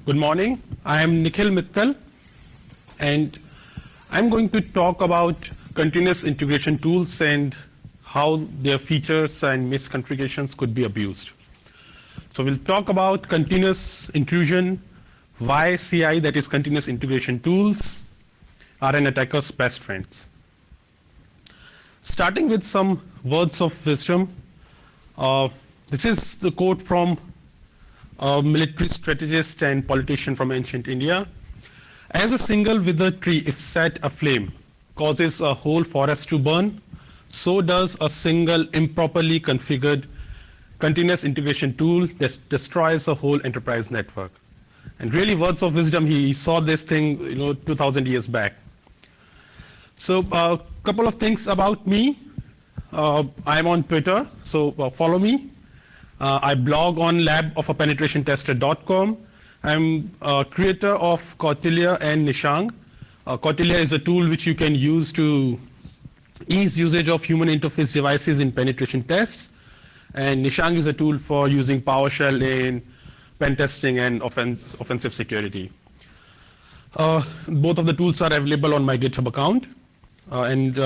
Good morning. I am Nikhil Mittal, and I'm going to talk about continuous integration tools and how their features and misconfigurations could be abused. So we'll talk about continuous intrusion, why CI, that is continuous integration tools, are an attacker's best friends. Starting with some words of wisdom, this is the quote from a military strategist and politician from ancient India. As a single withered tree, if set aflame, causes a whole forest to burn, so does a single improperly configured continuous integration tool that destroys a whole enterprise network. And really, words of wisdom, he saw this thing 2,000 years back. So a couple of things about me. I'm on Twitter, so follow me. I blog on labofapenetrationtester.com. I'm a creator of Kautilya and Nishang. Kautilya is a tool which you can use to ease usage of human interface devices in penetration tests. And Nishang is a tool for using PowerShell in pen testing and offensive security. Both of the tools are available on my GitHub account. And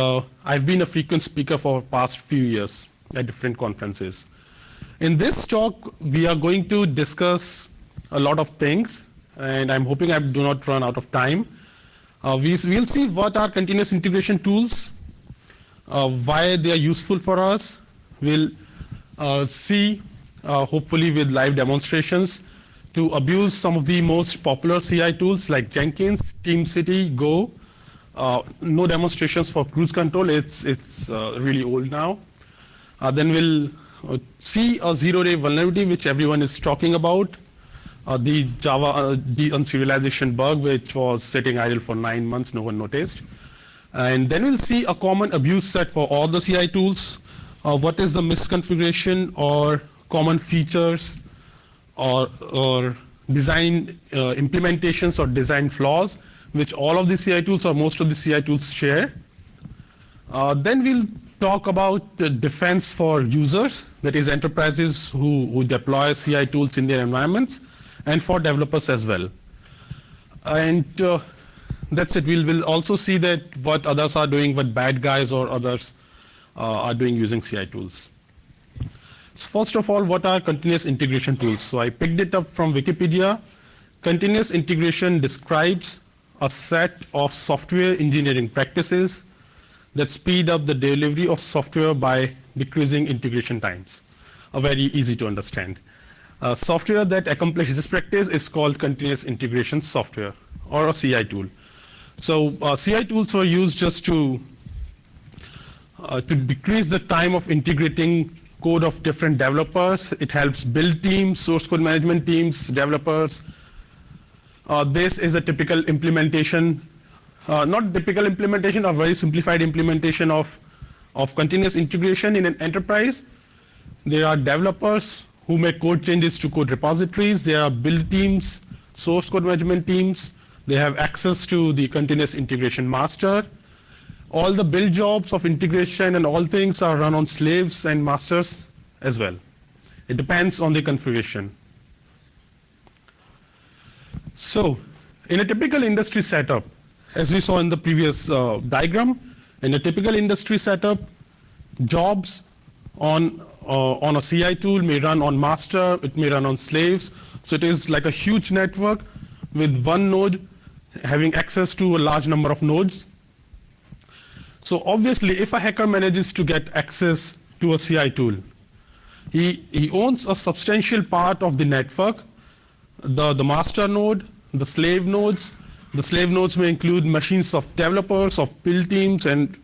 I've been a frequent speaker for the past few years at different conferences. In this talk, we are going to discuss a lot of things, and I'm hoping I do not run out of time. We'll see what are continuous integration tools, why they are useful for us. We'll see, hopefully with live demonstrations, to abuse some of the most popular CI tools like Jenkins, TeamCity, Go. No demonstrations for cruise control, it's really old now. Then we'll see a zero-day vulnerability, which everyone is talking about. The Java de-unserialization bug, which was sitting idle for 9 months, no one noticed. And then we'll see a common abuse set for all the CI tools. What is the misconfiguration or common features or design implementations or design flaws, which all of the CI tools or most of the CI tools share. Then we'll talk about the defense for users, that is enterprises who deploy CI tools in their environments, and for developers as well. And that's it. We'll also see that what others are doing, what bad guys or others are doing using CI tools. First of all, what are continuous integration tools? So I picked it up from Wikipedia. Continuous integration describes a set of software engineering practices that speed up the delivery of software by decreasing integration times. Very easy to understand. Software that accomplishes this practice is called continuous integration software or a CI tool. So CI tools were used just to decrease the time of integrating code of different developers. It helps build teams, source code management teams, developers. This is a typical implementation, not typical implementation, a very simplified implementation of continuous integration in an enterprise. There are developers who make code changes to code repositories. There are build teams, source code management teams. They have access to the continuous integration master. All the build jobs of integration and all things are run on slaves and masters as well. It depends on the configuration. So, in a typical industry setup, as we saw in the previous diagram, in a typical industry setup, jobs on a CI tool may run on master, it may run on slaves. So it is like a huge network with one node having access to a large number of nodes. So obviously, if a hacker manages to get access to a CI tool, he owns a substantial part of the network. The master node, the slave nodes. The slave nodes may include machines of developers, of build teams, and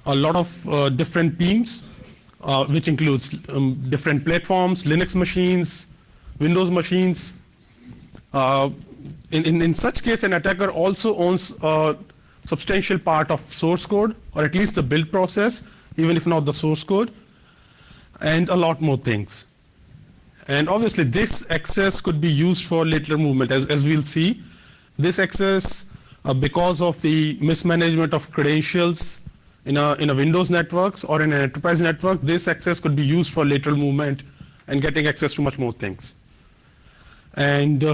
a lot of different teams, which includes different platforms, Linux machines, Windows machines. In such case, an attacker also owns a substantial part of source code, or at least the build process, even if not the source code, and a lot more things. And obviously, this access could be used for lateral movement. As we'll see, this access, because of the mismanagement of credentials in a Windows networks or in an enterprise network, this access could be used for lateral movement and getting access to much more things. And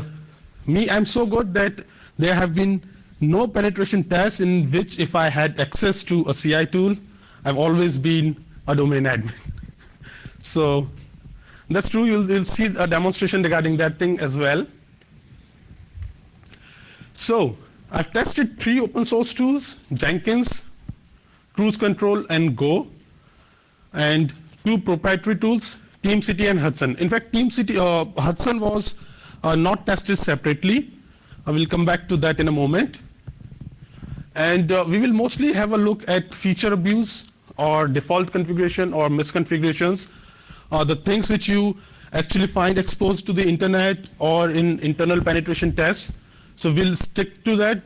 I'm so good that there have been no penetration tests in which if I had access to a CI tool, I've always been a domain admin. So that's true. You'll see a demonstration regarding that thing as well. So I've tested 3 open source tools: Jenkins, Cruise Control, and Go, and 2 proprietary tools, TeamCity and Hudson. In fact, Hudson was not tested separately. I will come back to that in a moment. And we will mostly have a look at feature abuse or default configuration or misconfigurations, the things which you actually find exposed to the internet or in internal penetration tests. So we'll stick to that.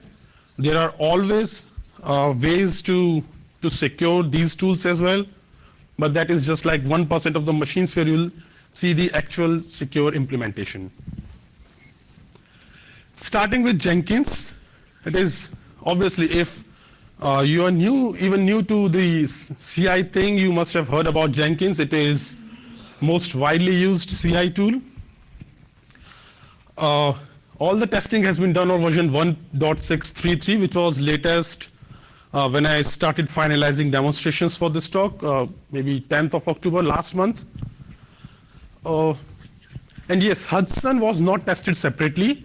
There are always ways to secure these tools as well, but that is just like 1% of the machines where you'll see the actual secure implementation. Starting with Jenkins, it is obviously if you are even new to the CI thing, you must have heard about Jenkins. It is most widely used CI tool. All the testing has been done on version 1.633, which was latest when I started finalizing demonstrations for this talk, maybe 10th of October last month. And yes, Hudson was not tested separately.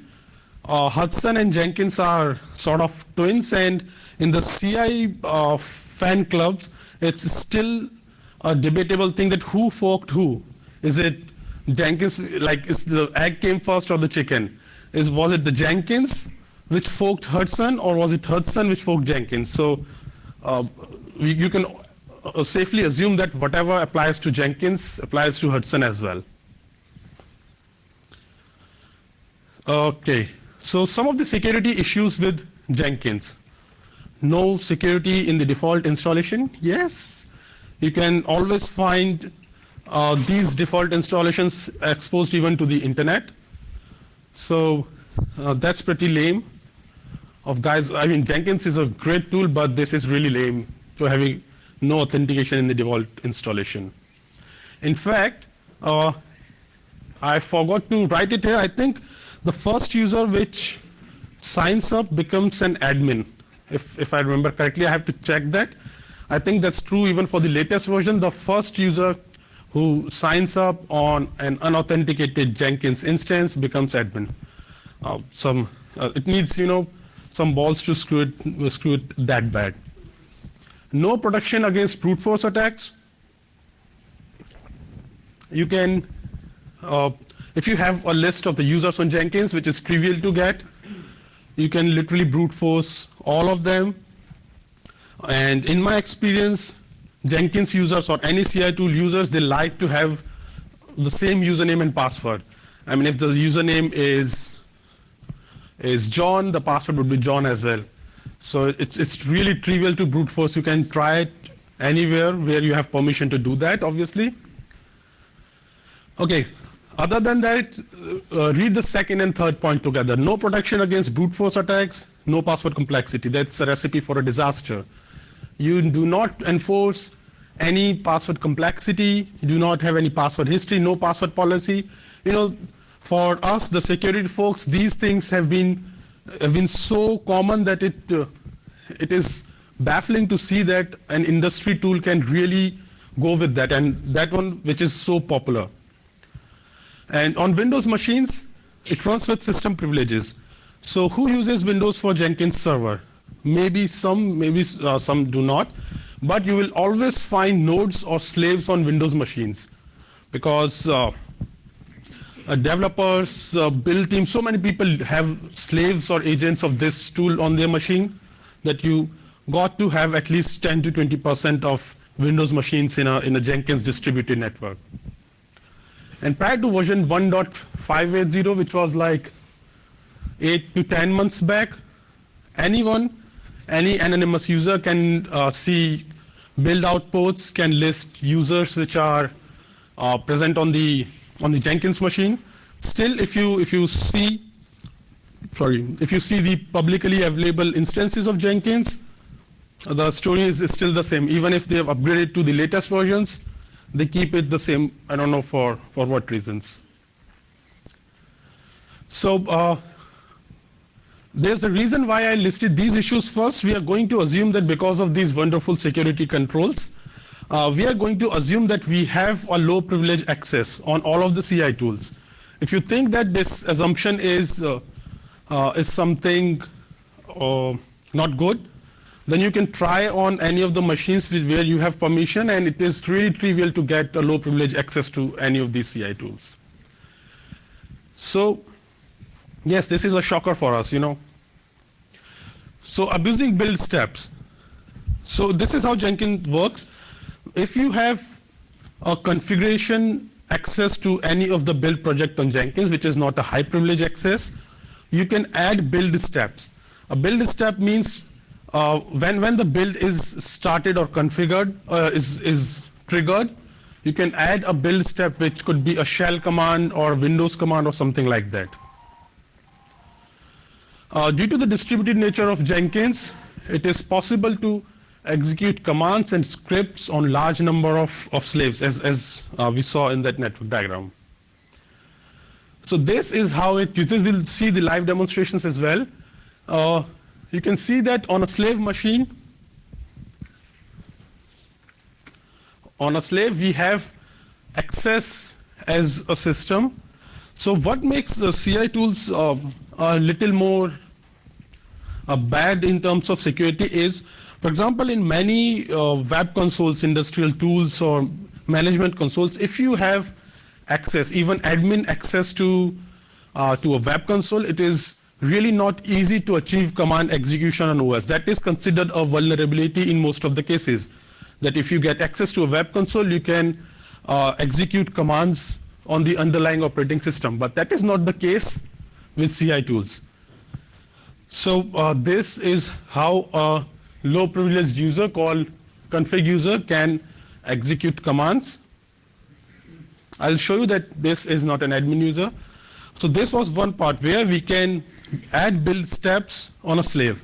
Hudson and Jenkins are sort of twins, and in the CI fan clubs, it's still a debatable thing that who forked who. Is it Jenkins, like is the egg came first or the chicken? Was it the Jenkins which forked Hudson, or was it Hudson which forked Jenkins? So you can safely assume that whatever applies to Jenkins applies to Hudson as well. Okay, so some of the security issues with Jenkins. No security in the default installation. Yes, you can always find these default installations exposed even to the internet. So that's pretty lame. I mean, Jenkins is a great tool, but this is really lame to having no authentication in the default installation. In fact, I forgot to write it here. I think the first user which signs up becomes an admin. If I remember correctly, I have to check that. I think that's true even for the latest version. The first user who signs up on an unauthenticated Jenkins instance becomes admin. It needs, some balls to screw it that bad. No protection against brute force attacks. You can, if you have a list of the users on Jenkins, which is trivial to get, you can literally brute force all of them. And in my experience, Jenkins users or any CI tool users, they like to have the same username and password. I mean, if the username is John, the password would be John as well. So it's really trivial to brute force. You can try it anywhere where you have permission to do that, obviously. Okay, other than that, read the second and third point together. No protection against brute force attacks, no password complexity. That's a recipe for a disaster. You do not enforce any password complexity. You do not have any password history, no password policy. For us, the security folks, these things have been so common that it is baffling to see that an industry tool can really go with that, and that one which is so popular. And on Windows machines, it runs with system privileges. So who uses Windows for Jenkins server? Maybe some do not, but you will always find nodes or slaves on Windows machines because developers, build teams, so many people have slaves or agents of this tool on their machine that you got to have at least 10 to 20% of Windows machines in a Jenkins distributed network. And prior to version 1.580, which was like 8 to 10 months back, any anonymous user can see build outputs, can list users which are present on the Jenkins machine. Still, if you see the publicly available instances of Jenkins, the story is still the same. Even if they have upgraded to the latest versions, they keep it the same. I don't know for what reasons. So there's a reason why I listed these issues first. We are going to assume that because of these wonderful security controls, we are going to assume that we have a low privilege access on all of the CI tools. If you think that this assumption is something not good, then you can try on any of the machines where you have permission, and it is really trivial to get a low privilege access to any of these CI tools. So yes, this is a shocker for us, you know. So abusing build steps. So this is how Jenkins works. If you have a configuration access to any of the build project on Jenkins, which is not a high privilege access, you can add build steps. A build step means when the build is started or configured, is triggered, you can add a build step, which could be a shell command or Windows command or something like that. Due to the distributed nature of Jenkins, it is possible to execute commands and scripts on large number of slaves, as we saw in that network diagram. So this is how it uses. We'll see the live demonstrations as well. You can see that on a slave machine, we have access as a system. So what makes the CI tools a little more bad in terms of security is, for example, in many web consoles, industrial tools or management consoles, if you have access, even admin access to a web console, it is really not easy to achieve command execution on OS. That is considered a vulnerability in most of the cases. That if you get access to a web console, you can execute commands on the underlying operating system. But that is not the case with CI tools. So this is how a low privileged user called config user can execute commands. I'll show you that this is not an admin user. So this was one part where we can add build steps on a slave.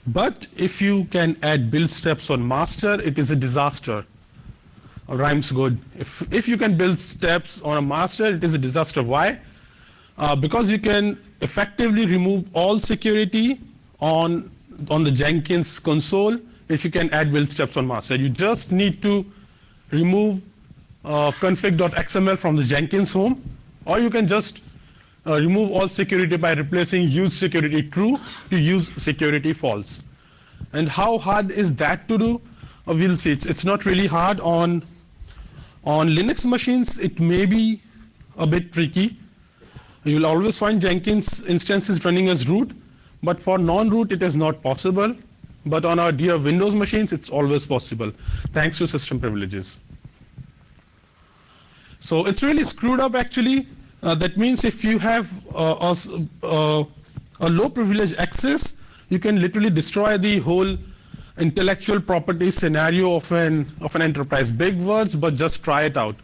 But if you can add build steps on master, it is a disaster. Rhymes good. If you can build steps on a master, it is a disaster. Why? Because you can effectively remove all security on the Jenkins console if you can add build steps on master. You just need to remove config.xml from the Jenkins home, or you can just remove all security by replacing use security true to use security false. And how hard is that to do? We'll see. It's not really hard. On Linux machines, it may be a bit tricky. You'll always find Jenkins instances running as root, but for non-root it is not possible. But on our dear Windows machines, it's always possible, thanks to system privileges. So it's really screwed up actually. That means if you have a low privilege access, you can literally destroy the whole intellectual property scenario of an enterprise. Big words, but just try it out.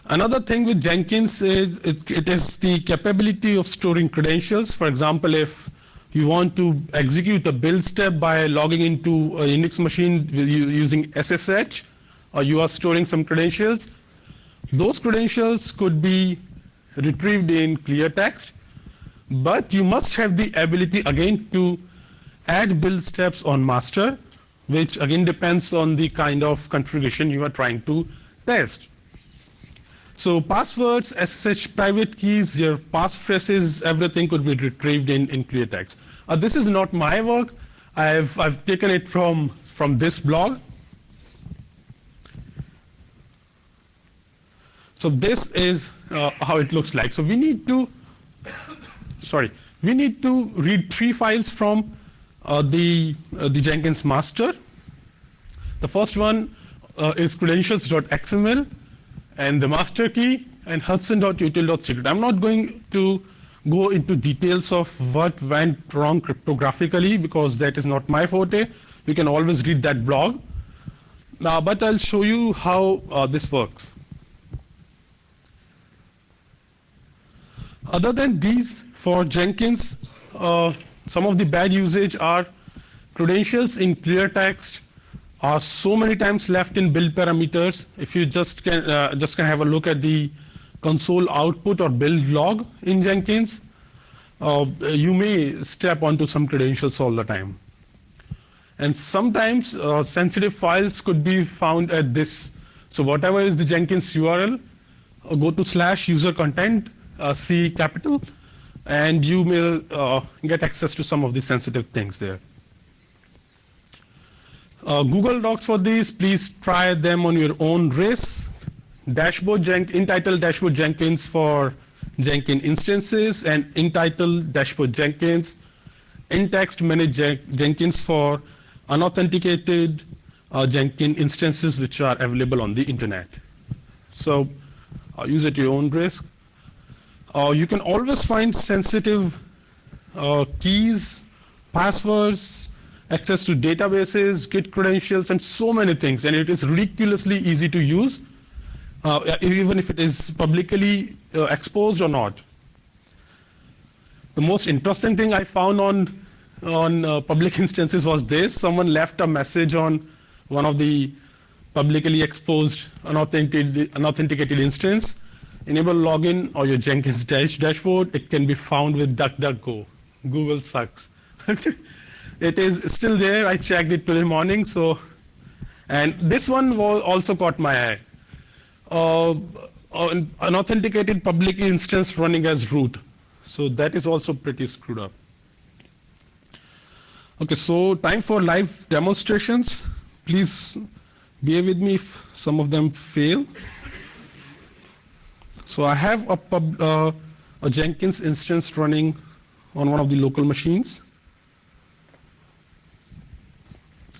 Another thing with Jenkins is it is the capability of storing credentials. For example, if you want to execute a build step by logging into a Unix machine using SSH, or you are storing some credentials, those credentials could be retrieved in clear text, but you must have the ability again to add build steps on master, which again depends on the kind of configuration you are trying to test. So passwords, SSH private keys, your passphrases, everything could be retrieved in clear text. This is not my work. I've taken it from this blog. So this is how it looks like. So we need to read 3 files from the Jenkins master. The first one is credentials.xml, and the master key, and hudson.util.secret. I'm not going to go into details of what went wrong cryptographically because that is not my forte. You can always read that blog. But I'll show you how this works. Other than these, for Jenkins, some of the bad usage are credentials in clear text are so many times left in build parameters. If you just can have a look at the console output or build log in Jenkins, you may step onto some credentials all the time. And sometimes sensitive files could be found at this. So whatever is the Jenkins URL, go to /user content, C capital, and you may get access to some of the sensitive things there. Google Docs for these, please try them on your own risk. Entitled dashboard Jenkins for Jenkins instances, and entitled dashboard Jenkins, in-text manage Jenkins for unauthenticated Jenkins instances which are available on the internet. So use at your own risk. You can always find sensitive keys, passwords, access to databases, Git credentials, and so many things. And it is ridiculously easy to use, even if it is publicly exposed or not. The most interesting thing I found on public instances was this. Someone left a message on one of the publicly exposed unauthenticated instance. Enable login or your Jenkins dashboard. It can be found with DuckDuckGo. Google sucks. It is still there. I checked it today morning. And this one also caught my eye. An authenticated public instance running as root. So that is also pretty screwed up. Okay, so time for live demonstrations. Please bear with me if some of them fail. So I have a Jenkins instance running on one of the local machines.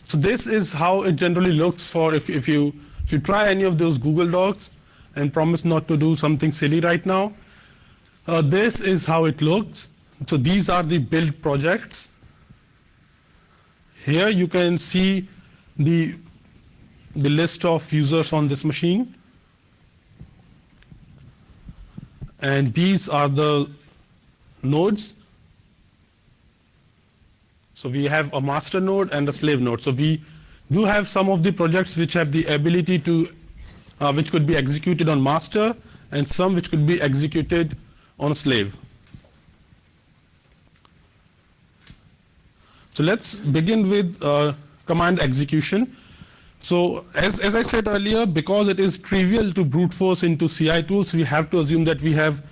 So this is how it generally looks for if you try any of those Google Docs and promise not to do something silly right now. This is how it looks. So these are the build projects. Here you can see the list of users on this machine. And these are the nodes. So we have a master node and a slave node. So we do have some of the projects which have the ability to, which could be executed on master, and some which could be executed on a slave. So let's begin with command execution. So as I said earlier, because it is trivial to brute force into CI tools, we have to assume that we have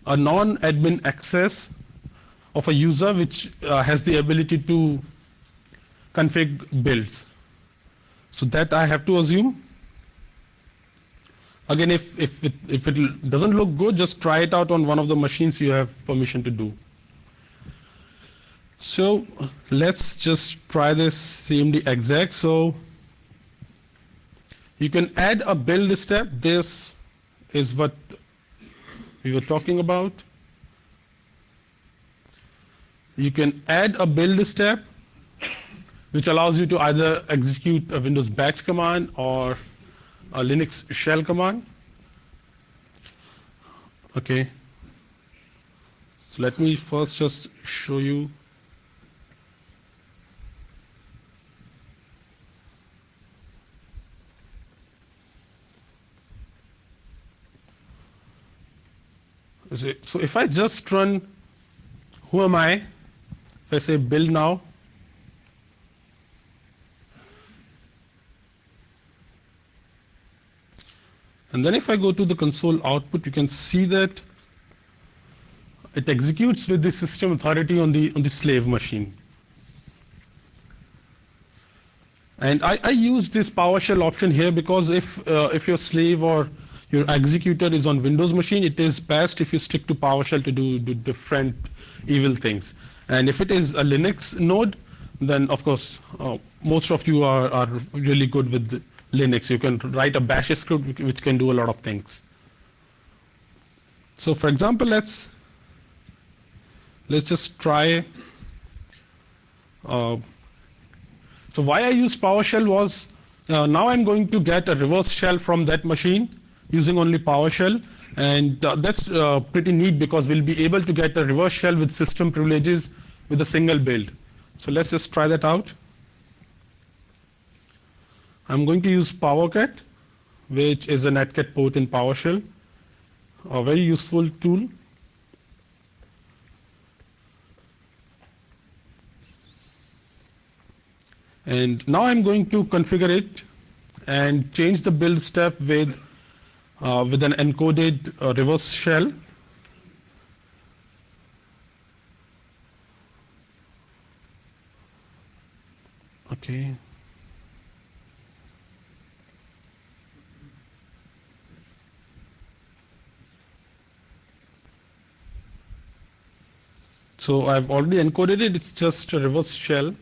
a non-admin access of a user which has the ability to config builds. So that I have to assume. Again, if it doesn't look good, just try it out on one of the machines you have permission to do. So let's just try this cmd exec. So you can add a build step. This is what we were talking about. You can add a build step, which allows you to either execute a Windows batch command or a Linux shell command. Okay. So let me first just show you. So if I just run who am I, if I say build now, and then if I go to the console output, you can see that it executes with the system authority on the slave machine. And I use this PowerShell option here because if your slave or your executor is on Windows machine, it is best if you stick to PowerShell to do different evil things. And if it is a Linux node, then of course most of you are really good with Linux. You can write a bash script which can do a lot of things. So for example, let's just try. So why I used PowerShell was now I'm going to get a reverse shell from that machine using only PowerShell, and that's pretty neat because we'll be able to get a reverse shell with system privileges with a single build. So let's just try that out. I'm going to use PowerCat, which is a netcat port in PowerShell. a very useful tool. And now I'm going to configure it and change the build step with an encoded reverse shell. Okay. So I've already encoded it. It's just a reverse shell.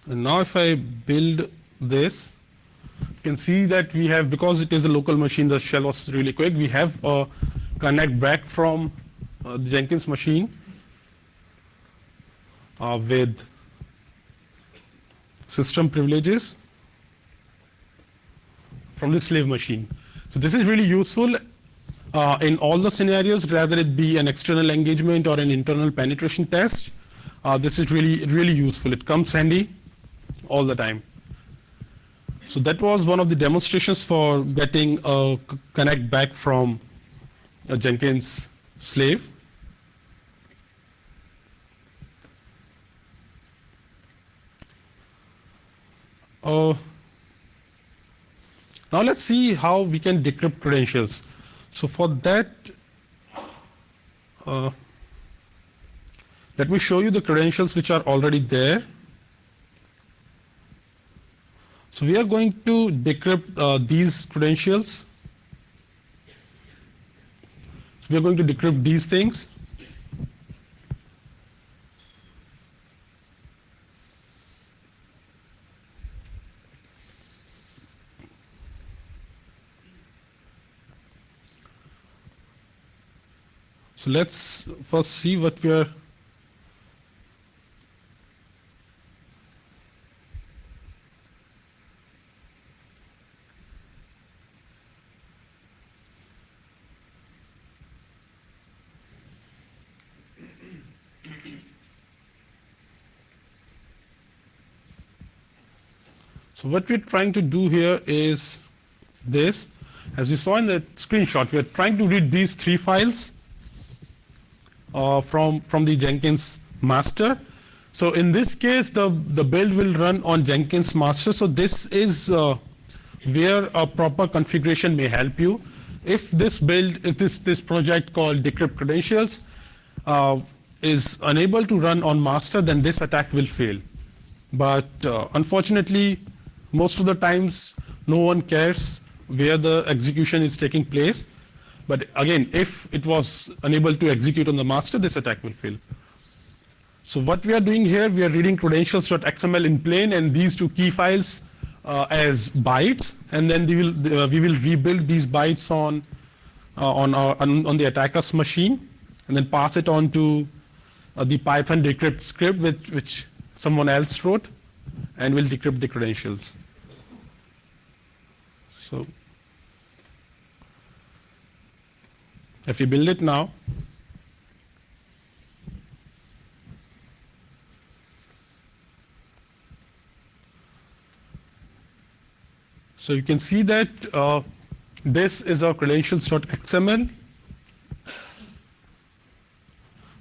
And now if I build this, you can see that we have, because it is a local machine, the shell was really quick. We have a connect back from the Jenkins machine with system privileges from the slave machine. So this is really useful in all the scenarios, rather it be an external engagement or an internal penetration test. This is really useful. It comes handy all the time. So that was one of the demonstrations for getting a connect back from a Jenkins slave. Now let's see how we can decrypt credentials. So for that, let me show you the credentials which are already there. So we are going to decrypt these credentials. So we are going to decrypt these things. So let's first see what we are. So what we're trying to do here is this. As we saw in the screenshot, we are trying to read these three files from the Jenkins master. So in this case, the build will run on Jenkins master. So this is where a proper configuration may help you. If this build, if this project called decrypt credentials is unable to run on master, then this attack will fail. But unfortunately, most of the times, no one cares where the execution is taking place. But again, if it was unable to execute on the master, this attack will fail. So what we are doing here, we are reading credentials.xml in plain and these two key files as bytes, and then we will rebuild these bytes on the attacker's machine, and then pass it on to the Python decrypt script which someone else wrote, and will decrypt the credentials. So if we build it now, so you can see that this is our credentials.xml.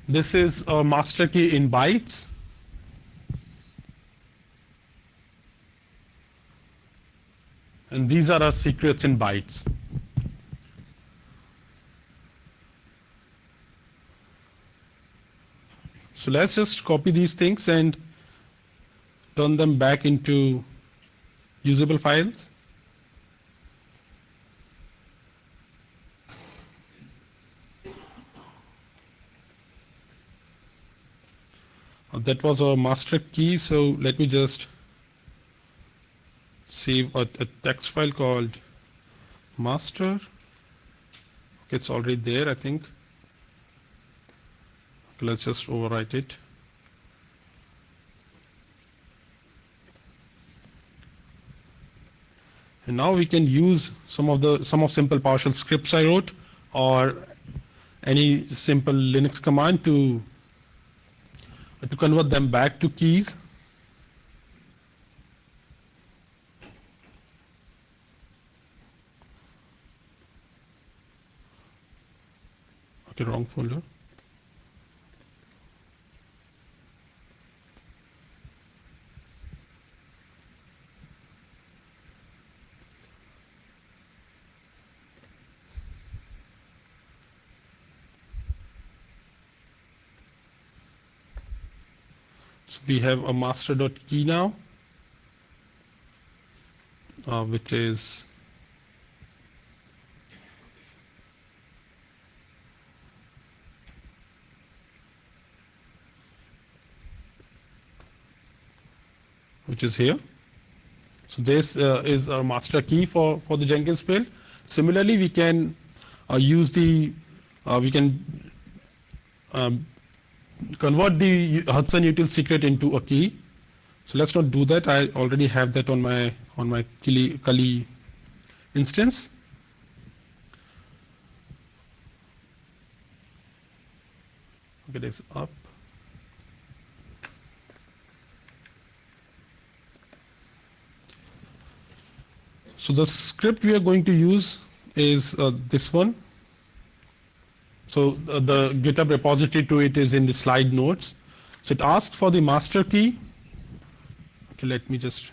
This is our master key in bytes. And these are our secrets in bytes. So let's just copy these things and turn them back into usable files. That was our master key, so let me just save a text file called master. Okay, it's already there, I think. Okay, let's just overwrite it. And now we can use some of simple PowerShell scripts I wrote, or any simple Linux command to convert them back to keys. Okay, wrong folder. So we have a master.key now, which is here. So this is our master key for the Jenkins build. Similarly, we can use we can convert the Hudson util secret into a key. So let's not do that. I already have that on my Kali instance. Okay, this up. So the script we are going to use is this one. So the GitHub repository to it is in the slide notes. So it asks for the master key. Okay, let me just.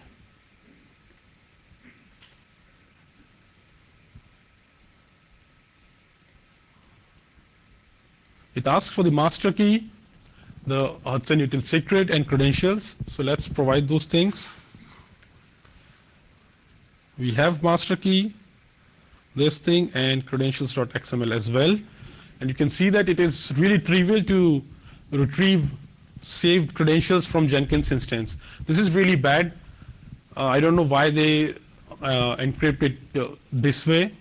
It asks for the master key, the Hudson util secret, and credentials. So let's provide those things. We have master key, this thing, and credentials.xml as well. And you can see that it is really trivial to retrieve saved credentials from Jenkins instance. This is really bad. I don't know why they encrypt it this way.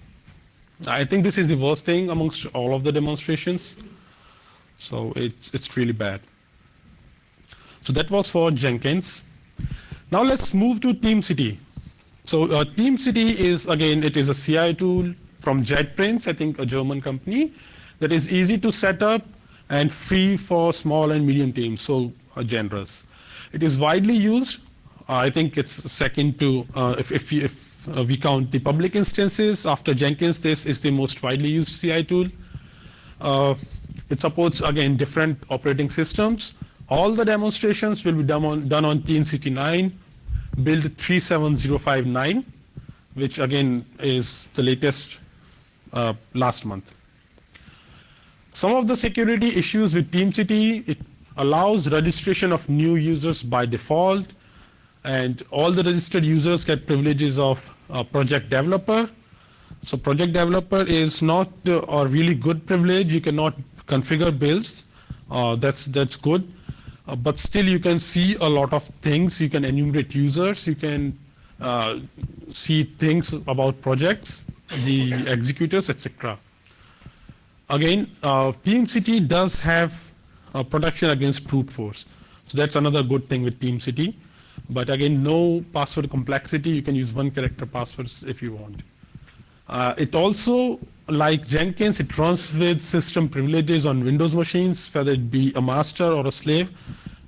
I think this is the worst thing amongst all of the demonstrations. So it's really bad. So that was for Jenkins. Now let's move to TeamCity. So TeamCity is, again, it is a CI tool from JetBrains, I think a German company, that is easy to set up and free for small and medium teams, so generous. It is widely used. I think it's second to, if we count the public instances, after Jenkins, this is the most widely used CI tool. It supports, again, different operating systems. All the demonstrations will be done on TeamCity 9, build 37059, which again is the latest last month. Some of the security issues with TeamCity, it allows registration of new users by default, and all the registered users get privileges of project developer. So project developer is not a really good privilege. You cannot configure builds. That's good. But still you can see a lot of things. You can enumerate users. You can see things about projects, the executors, etc. Again, TeamCity does have protection against brute force. So that's another good thing with TeamCity. But again, no password complexity. You can use one character passwords if you want. It also, like Jenkins, it runs with system privileges on Windows machines, whether it be a master or a slave.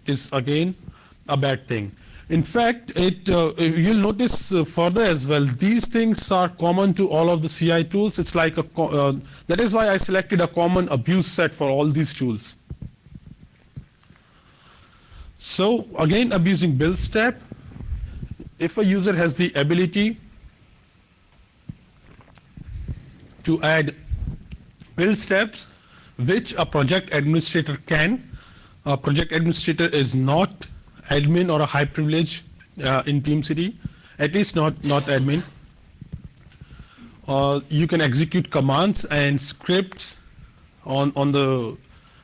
It is, again, a bad thing. In fact, you'll notice further as well, these things are common to all of the CI tools. It's like that is why I selected a common abuse set for all these tools. So again, abusing build step. If a user has the ability to add build steps, which a project administrator can, a project administrator is not admin or a high privilege in TeamCity, at least not admin. You can execute commands and scripts on the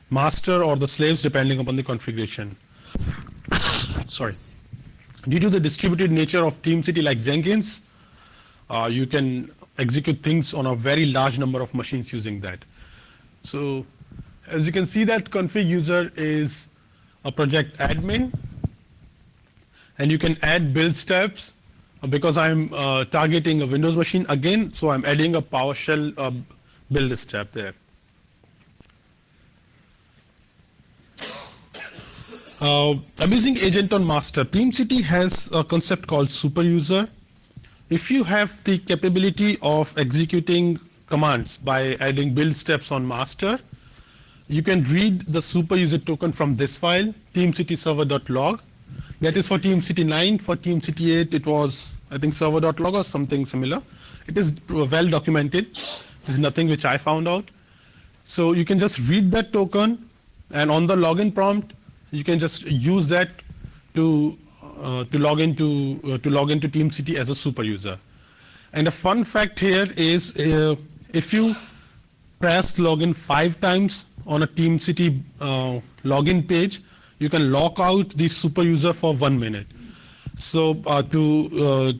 master or the slaves depending upon the configuration. Sorry. Due to the distributed nature of TeamCity like Jenkins, you can execute things on a very large number of machines using that. So as you can see, that config user is a project admin, and you can add build steps because I'm targeting a Windows machine again, so I'm adding a PowerShell build step there. I'm using agent on master. TeamCity has a concept called super user. If you have the capability of executing commands by adding build steps on master, you can read the super user token from this file, teamcityserver.log. That is for TeamCity 9. For TeamCity 8, it was, I think, server.log or something similar. It is well documented. There's nothing which I found out. So you can just read that token, and on the login prompt, you can just use that to log into TeamCity as a super user. And a fun fact here is if you press login 5 times on a TeamCity login page, you can lock out the super user for 1 minute. So to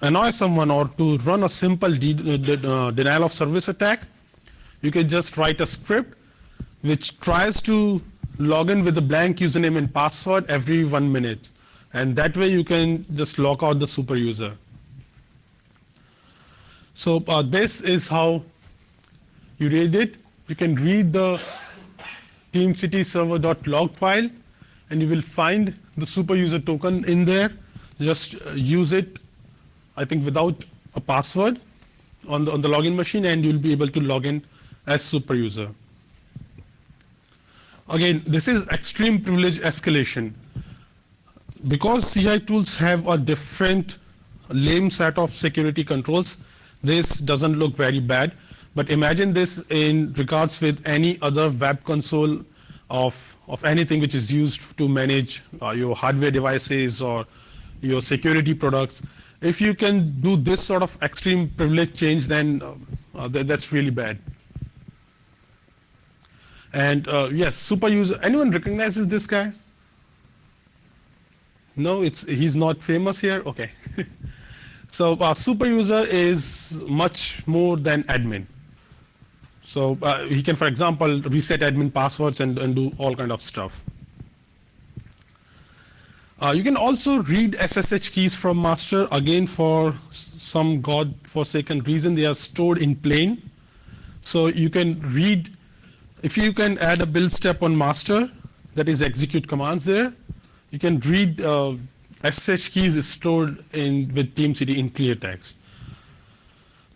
annoy someone or to run a simple denial of service attack, you can just write a script which tries to log in with a blank username and password every 1 minute. And that way you can just lock out the super user. So this is how you read it. You can read the teamcityserver.log file, and you will find the super user token in there. Just use it, I think, without a password on the login machine, and you'll be able to log in as super user. Again, this is extreme privilege escalation. Because CI tools have a different lame set of security controls, this doesn't look very bad. But imagine this in regards with any other web console of anything which is used to manage your hardware devices or your security products. If you can do this sort of extreme privilege change, then that's really bad. And yes, super user. Anyone recognizes this guy? No, he's not famous here. Okay. So super user is much more than admin. So he can, for example, reset admin passwords and do all kind of stuff. You can also read SSH keys from master. Again, for some god-forsaken reason, they are stored in plain. So you can read, if you can add a build step on master, that is execute commands there, you can read SSH keys is stored with TeamCity in clear text.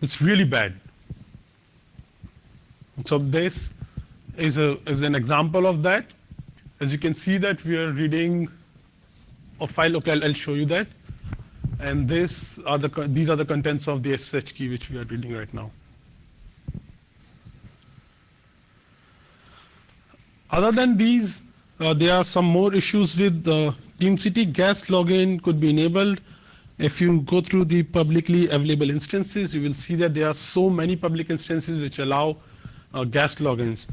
It's really bad. So this is an example of that. As you can see that we are reading a file. Okay, I'll show you that. And these are the contents of the SSH key which we are reading right now. Other than these, there are some more issues with TeamCity. Guest login could be enabled. If you go through the publicly available instances, you will see that there are so many public instances which allow guest logins.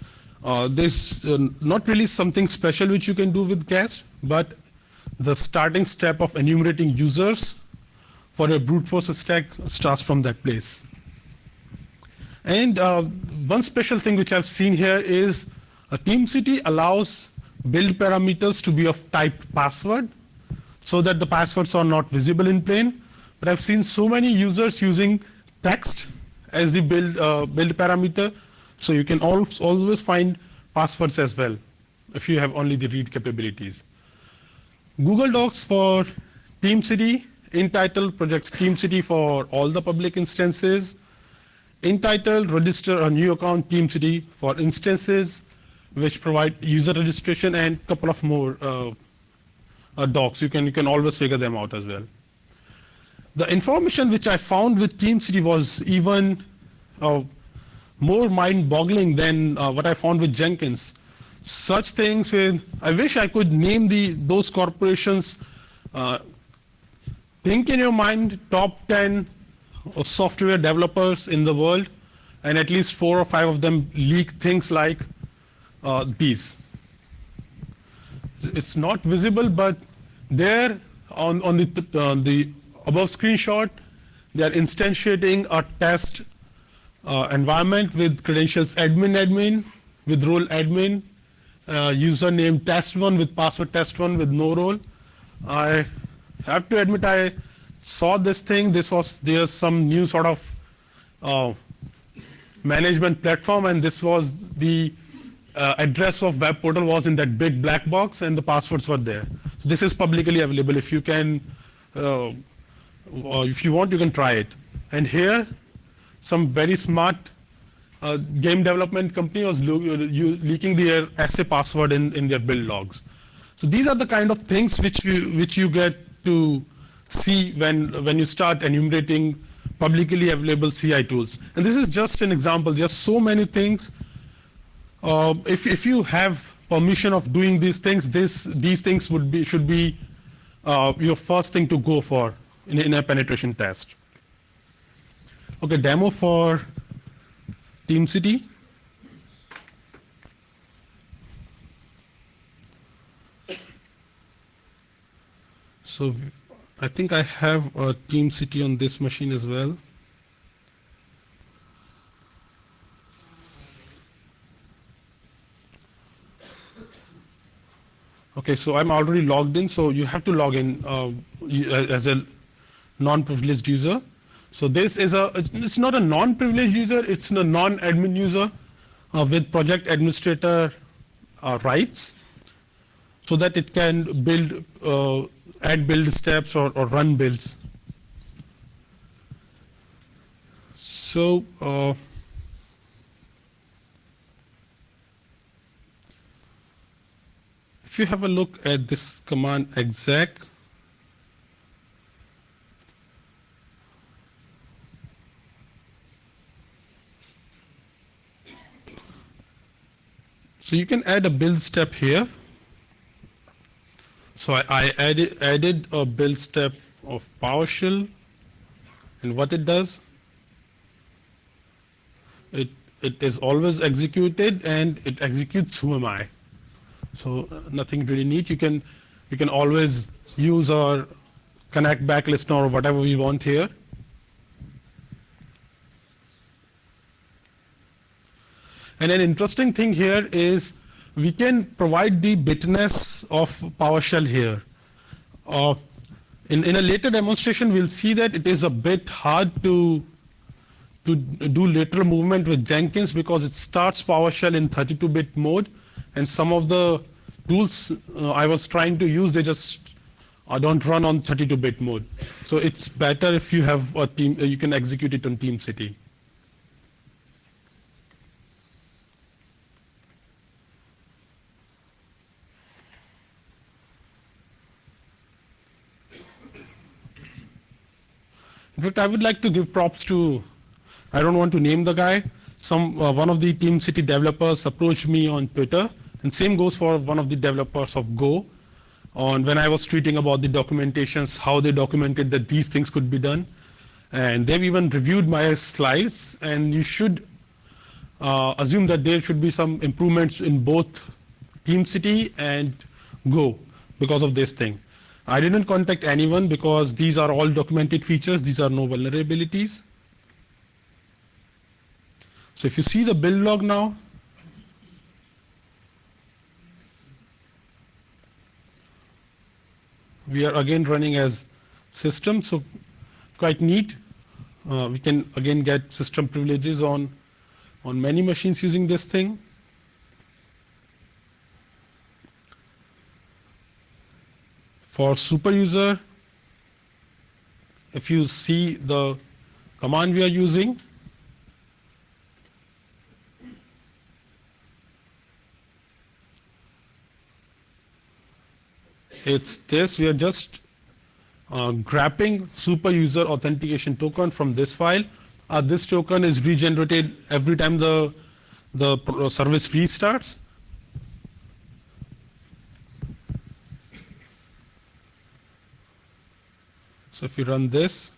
There's not really something special which you can do with guest, but the starting step of enumerating users for a brute force attack starts from that place. And one special thing which I've seen here is TeamCity allows build parameters to be of type password so that the passwords are not visible in plain. But I've seen so many users using text as the build parameter. So you can always find passwords as well if you have only the read capabilities. Google Docs for TeamCity, InTitle projects TeamCity for all the public instances. InTitle register a new account TeamCity for instances which provide user registration, and a couple of more docs. You can always figure them out as well. The information which I found with TeamCity was even more mind-boggling than what I found with Jenkins. Such things with, I wish I could name those corporations. Think in your mind top 10 software developers in the world, and at least 4 or 5 of them leak things like these. It's not visible, but there on the above screenshot, they are instantiating a test environment with credentials admin, with role admin, username test1 with password test1 with no role. I have to admit I saw this thing, there's some new sort of management platform, and this was the address of web portal was in that big black box, and the passwords were there. So this is publicly available. If you can, if you want, you can try it. And here, some very smart game development company was leaking their essay password in their build logs. So these are the kind of things which you get to see when you start enumerating publicly available CI tools. And this is just an example. There are so many things. If you have permission of doing these things, these things should be your first thing to go for in a penetration test. Okay, demo for TeamCity. So I think I have a TeamCity on this machine as well. Okay, so I'm already logged in, so you have to log in as a non-privileged user. So this is it's not a non-privileged user, it's a non-admin user with project administrator rights, so that it can build, add build steps or run builds. So if you have a look at this command exec, so you can add a build step here. So I added a build step of PowerShell, and what it does, it is always executed, and it executes who am I. So nothing really neat. You can always use our connect back listener or whatever we want here. And an interesting thing here is we can provide the bitness of PowerShell here. In a later demonstration, we'll see that it is a bit hard to do lateral movement with Jenkins because it starts PowerShell in 32-bit mode, and some of the tools I was trying to use, they just don't run on 32-bit mode. So it's better if you have a team, you can execute it on TeamCity. In fact, I would like to give props to, I don't want to name the guy, one of the TeamCity developers approached me on Twitter, and same goes for one of the developers of Go, when I was tweeting about the documentations, how they documented that these things could be done. And they've even reviewed my slides, and you should assume that there should be some improvements in both TeamCity and Go because of this thing. I didn't contact anyone because these are all documented features. These are no vulnerabilities. So if you see the build log now, we are again running as system, so quite neat. We can again get system privileges on many machines using this thing. For super user, if you see the command we are using, it's this. We are just grabbing super user authentication token from this file. This token is regenerated every time the service restarts. So if you run this,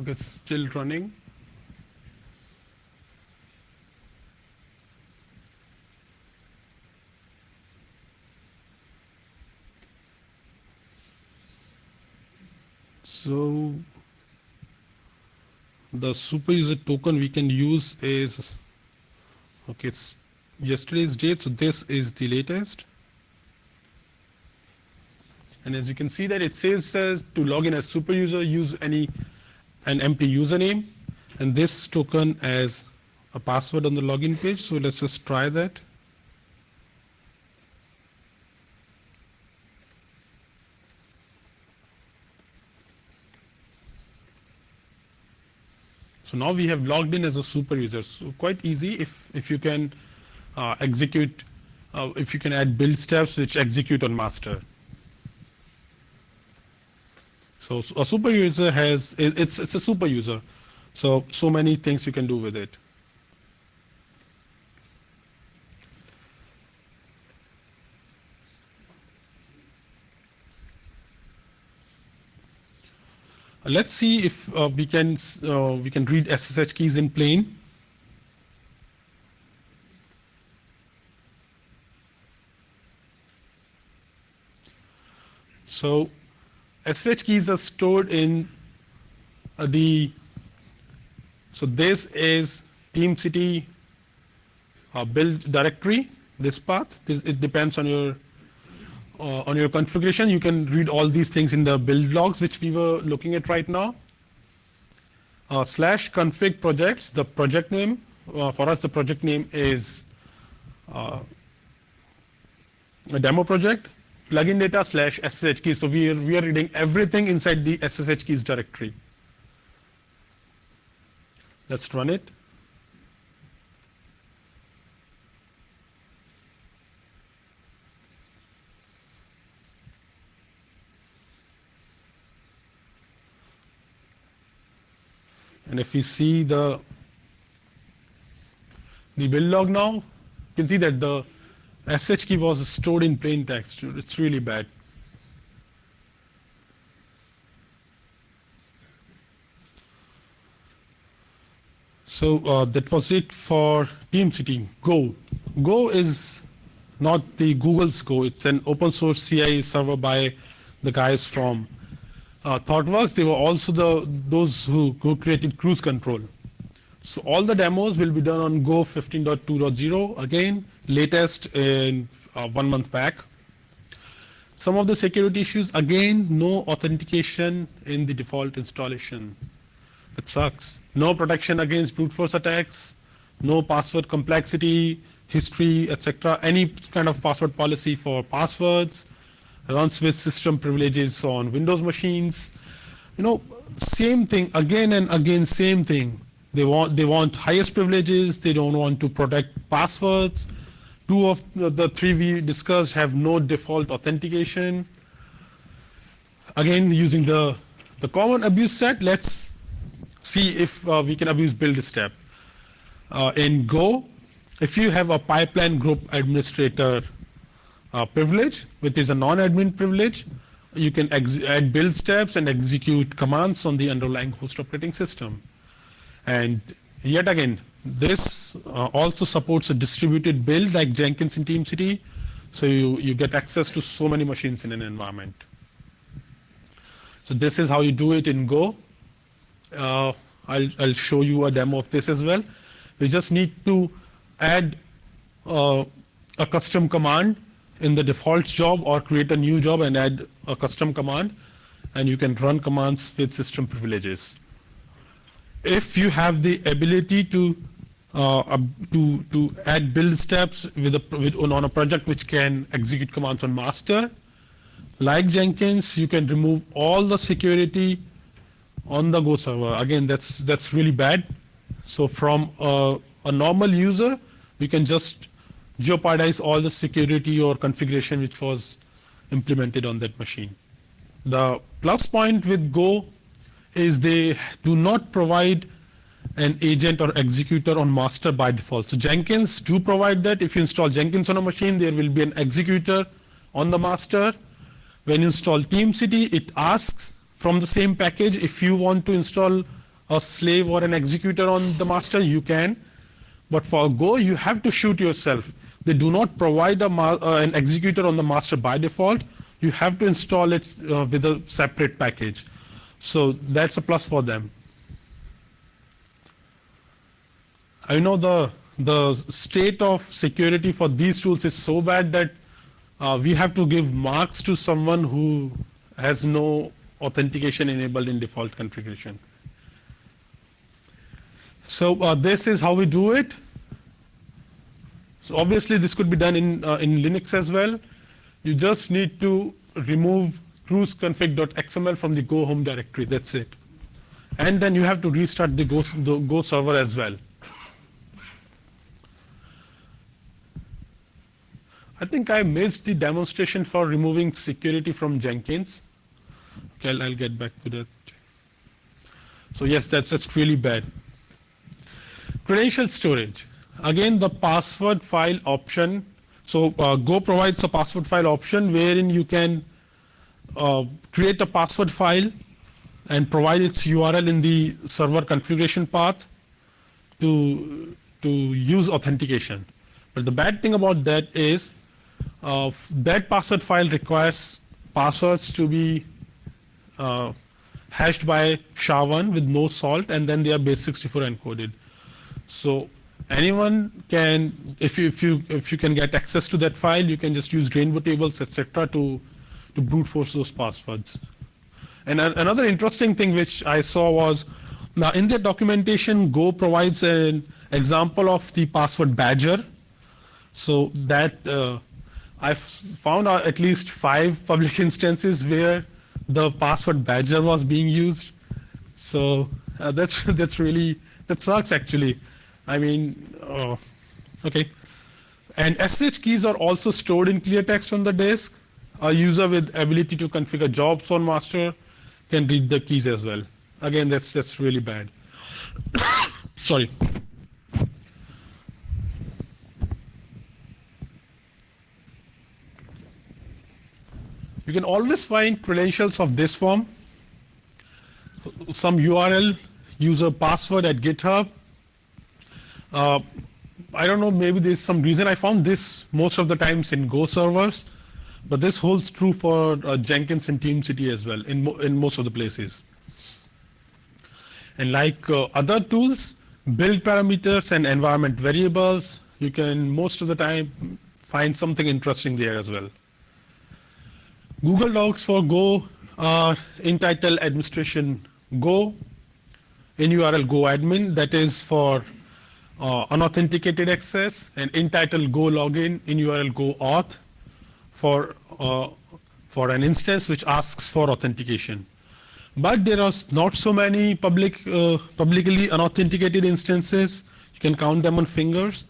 okay, it's still running. the super user token we can use is, okay, it's yesterday's date, so this is the latest. And as you can see that it says to log in as super user, use an empty username, and this token as a password on the login page. So let's just try that. So now we have logged in as a super user. So quite easy if you can execute, if you can add build steps which execute on master. So a super user it's a super user. So many things you can do with it. Let's see if we can read SSH keys in plain. So SSH keys are stored in so this is TeamCity build directory, this path. It depends on your configuration. You can read all these things in the build logs, which we were looking at right now. /config projects, the project name. For us, the project name is a demo project. Plugin data /SSH keys. So we are reading everything inside the SSH keys directory. Let's run it. And if we see the build log now, you can see that the SSH key was stored in plain text. It's really bad. So that was it for TeamCity. Go. Go is not the Google's Go. It's an open source CI server by the guys from ThoughtWorks. They were also those who created cruise control. So all the demos will be done on Go 15.2.0, again, latest in 1 month back. Some of the security issues, again, no authentication in the default installation. That sucks. No protection against brute force attacks, no password complexity, history, etc. Any kind of password policy for passwords, runs with system privileges on Windows machines. Same thing, again and again, same thing. They want highest privileges. They don't want to protect passwords. 2 of the 3 we discussed have no default authentication. Again, using the common abuse set, let's see if we can abuse build step. In Go, if you have a pipeline group administrator privilege, which is a non-admin privilege, you can add build steps and execute commands on the underlying host operating system. And yet again, this also supports a distributed build like Jenkins in TeamCity. So you get access to so many machines in an environment. So this is how you do it in Go. I'll show you a demo of this as well. We just need to add a custom command in the default job or create a new job and add a custom command, and you can run commands with system privileges. If you have the ability to add build steps on a project which can execute commands on master, like Jenkins, you can remove all the security on the Go server. Again, that's really bad. So from a normal user, we can just jeopardize all the security or configuration which was implemented on that machine. The plus point with Go is they do not provide an agent or executor on master by default. So Jenkins do provide that. If you install Jenkins on a machine, there will be an executor on the master. When you install TeamCity, it asks from the same package, if you want to install a slave or an executor on the master, you can. But for Go, you have to shoot yourself. They do not provide an executor on the master by default. You have to install it with a separate package. So that's a plus for them. I know the state of security for these tools is so bad that we have to give marks to someone who has no authentication enabled in default configuration. So this is how we do it. So obviously this could be done in Linux as well. You just need to remove cruiseconfig.xml from the Go home directory. That's it. And then you have to restart the Go server as well. I think I missed the demonstration for removing security from Jenkins. Okay, I'll get back to that. So yes, that's really bad. Credential storage. Again, the password file option. So Go provides a password file option wherein you can create a password file and provide its URL in the server configuration path to use authentication. But the bad thing about that is that password file requires passwords to be hashed by SHA-1 with no salt, and then they are base64 encoded. So anyone can, if you can get access to that file, you can just use rainbow tables, etc., to brute force those passwords. And another interesting thing which I saw was, now in their documentation, Go provides an example of the password badger. So that I've found at least 5 public instances where the password badger was being used. So that's really, that sucks actually. I mean, okay. And SSH keys are also stored in clear text on the disk. A user with ability to configure jobs on master can read the keys as well. Again, that's really bad. Sorry. You can always find credentials of this form. Some URL, user password at GitHub. I don't know, maybe there's some reason I found this most of the times in Go servers, but this holds true for Jenkins and TeamCity as well in most of the places. And like other tools, build parameters and environment variables, you can most of the time find something interesting there as well. Google Docs for Go are in title administration Go, in URL Go admin, that is for unauthenticated access, and in title Go login, in URL Go auth for an instance which asks for authentication. But there are not so many publicly unauthenticated instances. You can count them on fingers,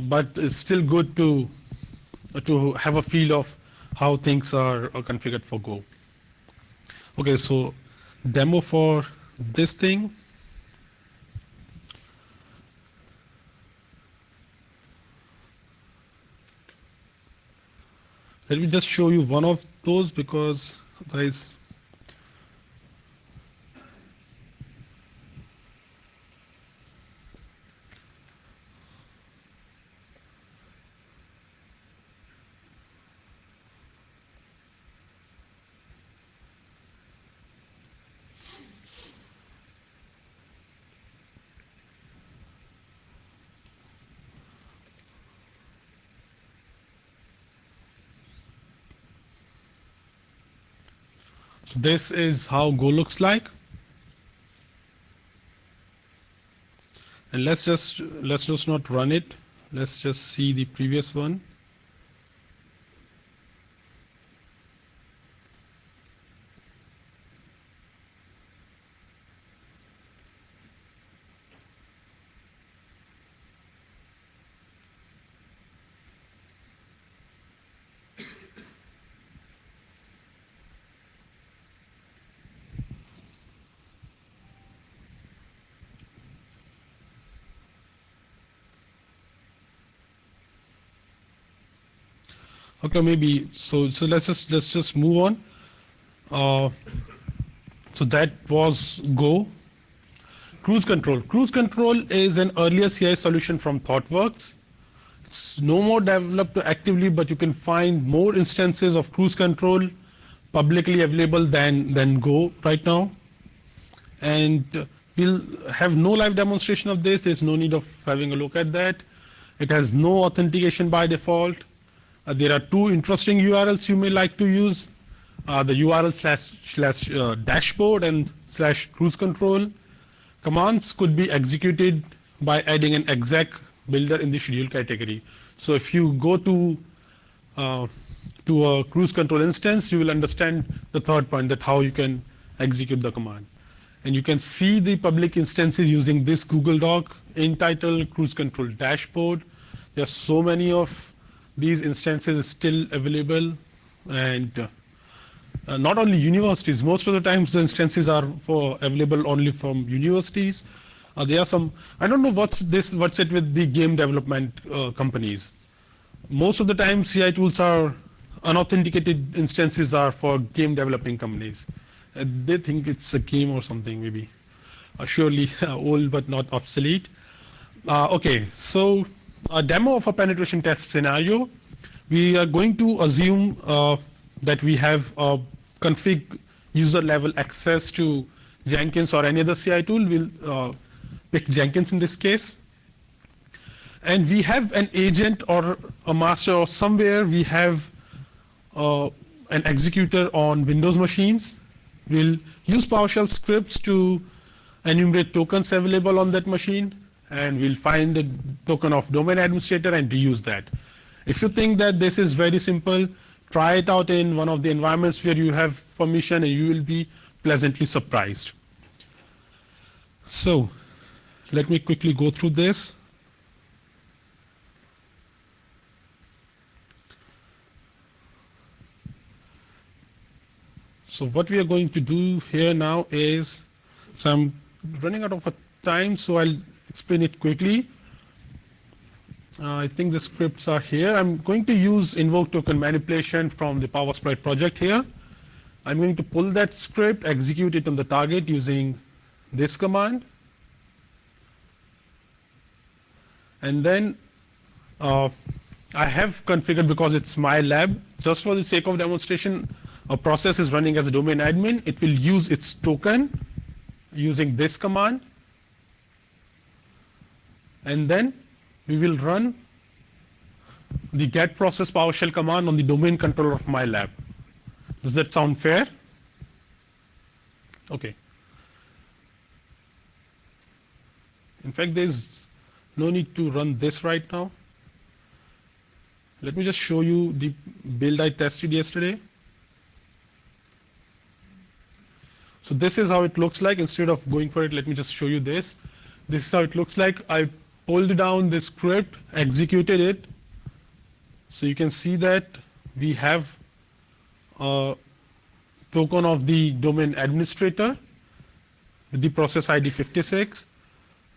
but it's still good to have a feel of how things are configured for Go. Okay, so demo for this thing. Let me just show you one of those because there is. So this is how Go looks like. And let's just not run it. Let's just see the previous one. Okay, maybe so let's just move on. So that was Go. Cruise control. Cruise control is an earlier CI solution from ThoughtWorks. It's no more developed actively, but you can find more instances of cruise control publicly available than Go right now. And We'll have no live demonstration of this. There's no need of having a look at that. It has no authentication by default. There are two interesting URLs you may like to use. The URL slash dashboard and slash cruise control. Commands could be executed by adding an exec builder in the schedule category. So if you go to a cruise control instance, you will understand the third point, that how you can execute the command. And you can see the public instances using this Google Doc entitled Cruise Control Dashboard. There are so many of these instances still available, and not only universities. Most of the times the instances are available only from universities. There are some, I don't know what's it with the game development companies. Most of the time CI tools are unauthenticated instances are for game developing companies. They think it's a game or something, maybe. Surely old but not obsolete. Okay, so a demo of a penetration test scenario. We are going to assume that we have a config user level access to Jenkins or any other CI tool. We'll pick Jenkins in this case. And we have an agent or a master, or somewhere we have an executor on Windows machines. We'll use PowerShell scripts to enumerate tokens available on that machine, and we'll find the token of domain administrator and reuse that. If you think that this is very simple, try it out in one of the environments where you have permission, and you will be pleasantly surprised. So let me quickly go through this. So what we are going to do here now is, so I'm running out of time, so I'll explain it quickly. I think the scripts are here. I'm going to use invoke token manipulation from the PowerSprite project here. I'm going to pull that script, execute it on the target using this command. And then I have configured, because it's my lab, just for the sake of demonstration, a process is running as a domain admin. It will use its token using this command. And then we will run the get process PowerShell command on the domain controller of my lab. Does that sound fair? Okay. In fact, there's no need to run this right now. Let me just show you the build I tested yesterday. So this is how it looks like. Instead of going for it, let me just show you this. This is how it looks like. I pulled down the script, executed it. So you can see that we have a token of the domain administrator with the process ID 56.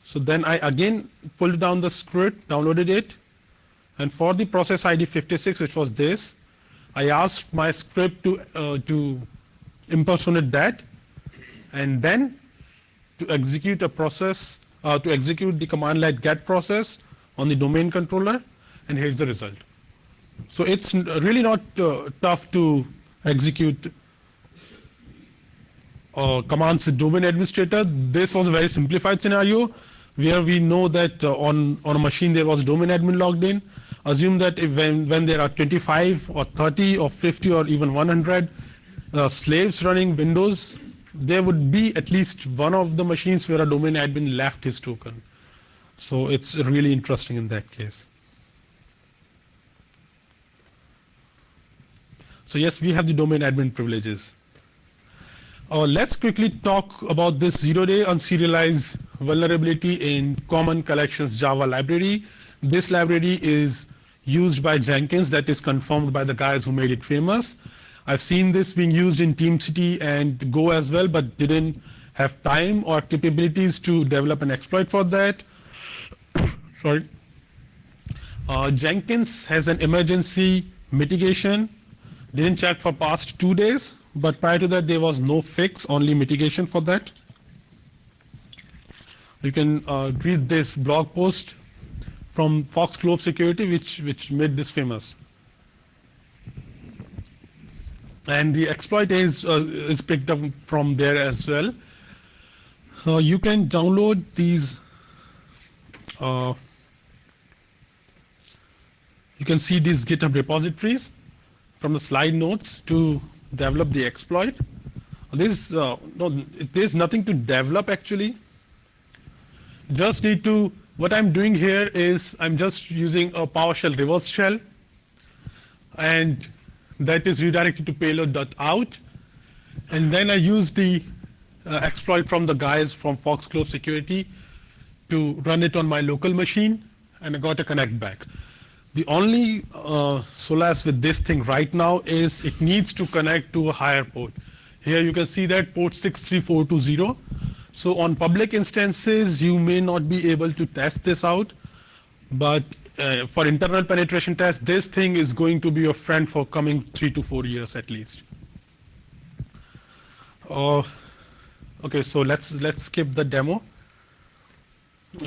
So then I again pulled down the script, downloaded it. And for the process ID 56, which was this, I asked my script to impersonate that, and then to execute a process, to execute the command like get process on the domain controller, and here's the result. So it's really not tough to execute commands with domain administrator. This was a very simplified scenario where we know that on a machine there was domain admin logged in. Assume that when there are 25 or 30 or 50 or even 100 slaves running Windows, there would be at least one of the machines where a domain admin left his token. So it's really interesting in that case. So yes, we have the domain admin privileges. Let's quickly talk about this zero-day unserialized vulnerability in Common Collections Java library. This library is used by Jenkins, that is confirmed by the guys who made it famous. I've seen this being used in TeamCity and Go as well, but didn't have time or capabilities to develop an exploit for that. Sorry. Jenkins has an emergency mitigation. Didn't check for past 2 days, but prior to that there was no fix, only mitigation for that. You can read this blog post from Foxglove Security, which made this famous. And the exploit is picked up from there as well. You can download these. You can see these GitHub repositories from the slide notes to develop the exploit. There's nothing to develop actually. Just need to, what I'm doing here is I'm just using a PowerShell reverse shell, and that is redirected to payload.out. And then I use the exploit from the guys from Foxglove Security to run it on my local machine, and I got a connect back. The only solace with this thing right now is it needs to connect to a higher port. Here you can see that port 63420. So on public instances, you may not be able to test this out, but for internal penetration tests, this thing is going to be your friend for coming 3 to 4 years at least. Okay, so let's skip the demo.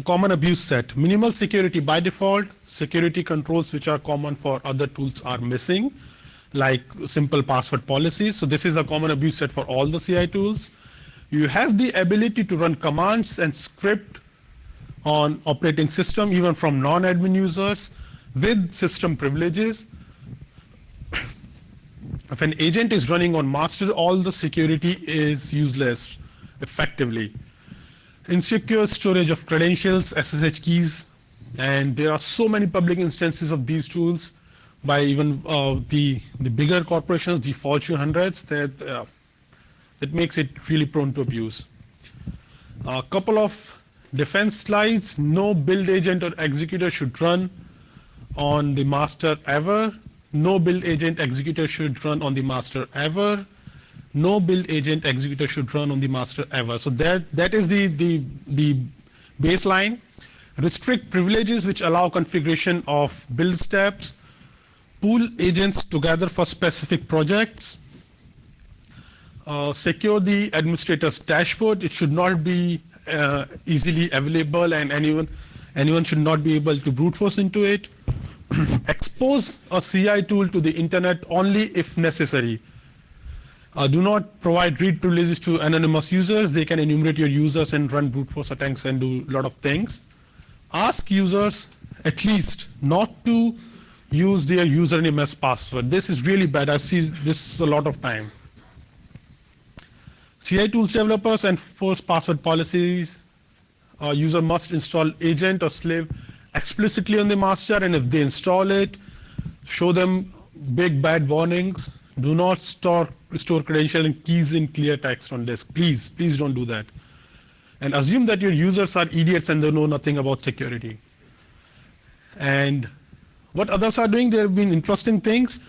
Common abuse set. Minimal security by default. Security controls which are common for other tools are missing, like simple password policies. So this is a common abuse set for all the CI tools. You have the ability to run commands and script on operating system, even from non-admin users, with system privileges. If an agent is running on master, all the security is useless effectively. Insecure storage of credentials, SSH keys, and there are so many public instances of these tools by even the bigger corporations, the Fortune 100s, that makes it really prone to abuse. A couple of defense slides. No build agent or executor should run on the master ever. No build agent executor should run on the master ever. No build agent executor should run on the master ever. So that is the baseline. Restrict privileges which allow configuration of build steps. Pool agents together for specific projects. Secure the administrator's dashboard. It should not be easily available, and anyone should not be able to brute force into it. Expose a CI tool to the internet only if necessary. Do not provide read privileges to anonymous users. They can enumerate your users and run brute force attacks and do a lot of things. Ask users at least not to use their username as password. This is really bad. I've seen this a lot of time. CI tools developers enforce password policies. User must install agent or slave explicitly on the master, and if they install it, show them big bad warnings. Do not store credential and keys in clear text on disk. Please don't do that. And assume that your users are idiots and they know nothing about security. And what others are doing, there have been interesting things.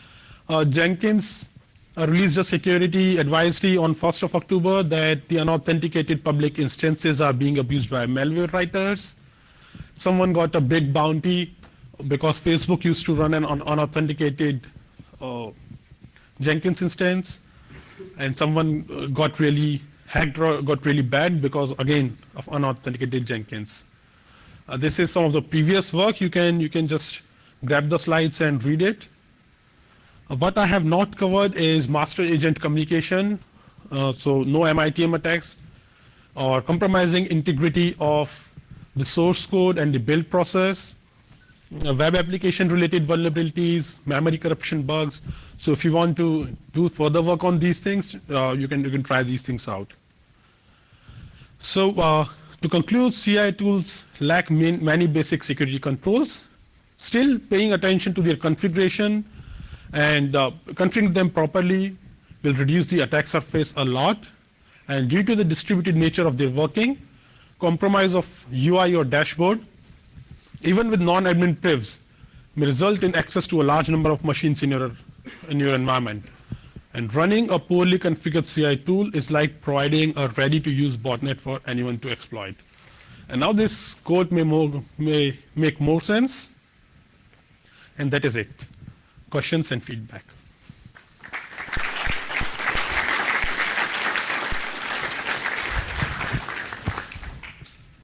Jenkins released a security advisory on 1st of October that the unauthenticated public instances are being abused by malware writers. Someone got a big bounty because Facebook used to run an unauthenticated Jenkins instance, and someone got really hacked or got really bad because, again, of unauthenticated Jenkins. This is some of the previous work. You can just grab the slides and read it. What I have not covered is master agent communication, so no MITM attacks, or compromising integrity of the source code and the build process, web application related vulnerabilities, memory corruption bugs. So if you want to do further work on these things, you can try these things out. So to conclude, CI tools lack many basic security controls. Still, paying attention to their configuration and configuring them properly will reduce the attack surface a lot. And due to the distributed nature of their working, compromise of UI or dashboard, even with non-admin privs, may result in access to a large number of machines in your environment. And running a poorly configured CI tool is like providing a ready-to-use botnet for anyone to exploit. And now this code may make more sense. And that is it. Questions and feedback.